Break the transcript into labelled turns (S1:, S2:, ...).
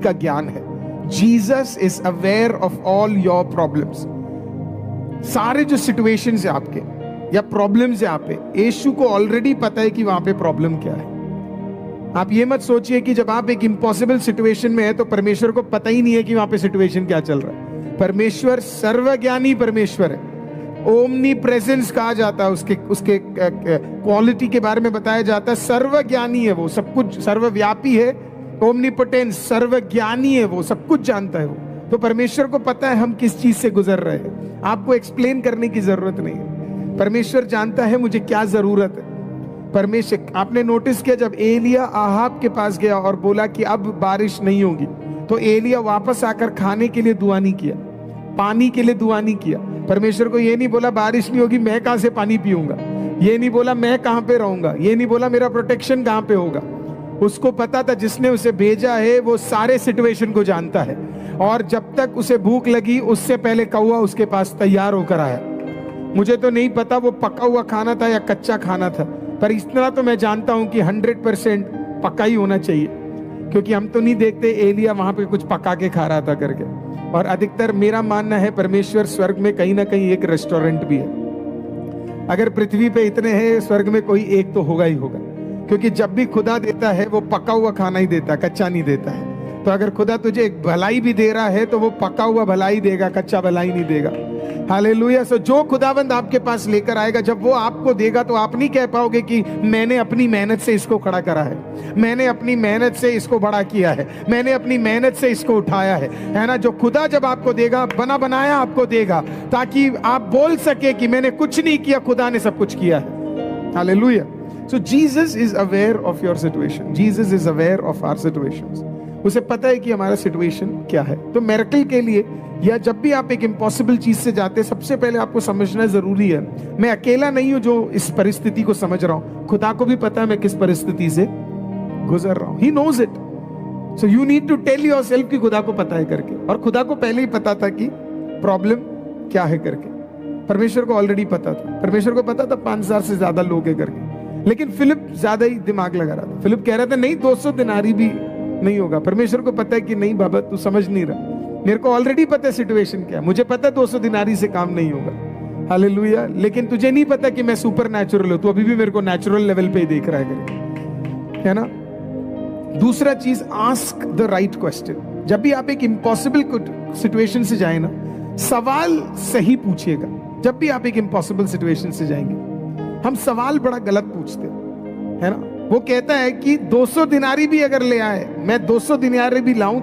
S1: का ज्ञान है। Jesus is aware of all your problems. सारे जो सिचुएशंस है आपके या प्रॉब्लम्स है आप पे, यीशु को ऑलरेडी पता है कि वहां पे प्रॉब्लम क्या है। आप ये मत सोचिए कि जब आप एक इम्पॉसिबल सिचुएशन में है तो परमेश्वर को पता ही नहीं है कि वहां पे सिचुएशन क्या चल रहा है। परमेश्वर सर्वज्ञानी परमेश्वर है। ओमनी प्रेजेंस कहा जाता है, उसके क्वालिटी के बारे में बताया जाता है। सर्वज्ञानी है वो, सब कुछ सर्वव्यापी है। ओमनीपोटेंस, सर्वज्ञानी है वो, सब कुछ जानता है वो। तो परमेश्वर को पता है हम किस चीज से गुजर रहे हैं। आपको एक्सप्लेन करने की जरूरत नहीं है। परमेश्वर जानता है मुझे क्या जरूरत है। परमेश्वर, आपने नोटिस किया जब एलिया आहाब के पास गया और बोला कि अब बारिश नहीं होगी, तो एलिया वापस आकर खाने के लिए दुआ नहीं किया, पानी के लिए दुआ नहीं किया। परमेश्वर को ये नहीं बोला बारिश नहीं होगी मैं कहां से पानी पीऊंगा, ये नहीं बोला मैं कहां पे रहूंगा, ये नहीं बोला मेरा प्रोटेक्शन कहां पे होगा। उसको पता था जिसने उसे भेजा है वो सारे सिचुएशन को जानता है। और जब तक उसे भूख लगी उससे पहले कौवा उसके पास तैयार होकर आया। मुझे तो नहीं पता वो पका हुआ खाना था या कच्चा खाना था, पर इतना तो मैं जानता हूं कि 100% पका ही होना चाहिए, क्योंकि हम तो नहीं देखते एलिया वहां पे कुछ पका के खा रहा था करके। और अधिकतर मेरा मानना है परमेश्वर स्वर्ग में कहीं ना कहीं एक रेस्टोरेंट भी है। अगर पृथ्वी पे इतने हैं, स्वर्ग में कोई एक तो होगा ही होगा, क्योंकि जब भी खुदा देता है वो पका हुआ खाना ही देता है, कच्चा नहीं देता है। तो अगर खुदा तुझे एक भलाई भी दे रहा है तो वो पका हुआ भलाई देगा, कच्चा भलाई नहीं देगा। हालेलुया। सो जो खुदावंद आपके पास लेकर आएगा, जब वो आपको देगा तो आप नहीं कह पाओगे कि मैंने अपनी मेहनत से इसको खड़ा करा है, मैंने अपनी मेहनत से इसको बड़ा किया है, मैंने अपनी मेहनत से इसको उठाया है ना। जो खुदा जब आपको देगा, बना बनाया आपको देगा, ताकि आप बोल सके कि मैंने कुछ नहीं किया, खुदा ने सब कुछ किया है। Hallelujah. So Jesus is aware of your situation. Jesus is aware of our situations. उसे पता है कि हमारा सिचुएशन क्या है। तो मिरेकल के लिए या जब भी आप एक इम्पॉसिबल चीज से जाते हैं, सबसे पहले आपको समझना जरूरी है मैं अकेला नहीं हूं जो इस परिस्थिति को समझ रहा हूं। खुदा को भी पता है मैं किस परिस्थिति से गुजर रहा हूं। He knows it. So you need to tell yourself कि खुदा को पता है करके। और खुदा को पहले ही पता था कि प्रॉब्लम क्या है करके। परमेश्वर को ऑलरेडी पता था। परमेश्वर को पता था 5,000 से ज्यादा लोग है करके। लेकिन फिलिप ज्यादा ही दिमाग लगा रहा था। फिलिप कह रहा था नहीं 200 दिनारी भी नहीं होगा। परमेश्वर को पता है कि नहीं बाबा तू समझ नहीं रहा, मेरे को ऑलरेडी पता है सिचुएशन क्या है, मुझे पता है 200 दिनारी से काम नहीं होगा। हालेलुया। लेकिन तुझे नहीं पता कि मैं सुपर नेचुरल हूं, तू अभी भी मेरे को नेचुरल लेवल पे ही देख रहा है ना। दूसरा चीज, आस्क द राइट क्वेश्चन। जब भी आप एक इम्पॉसिबल सिचुएशन से जाए ना, सवाल सही पूछिएगा। जब भी आप एक इम्पॉसिबल सिचुएशन से जाएंगे, हम सवाल बड़ा गलत पूछते हैं, है ना। वो कहता है कि 200 दिनारी भी अगर ले आए, मैं 200 दिनारी भी लाऊं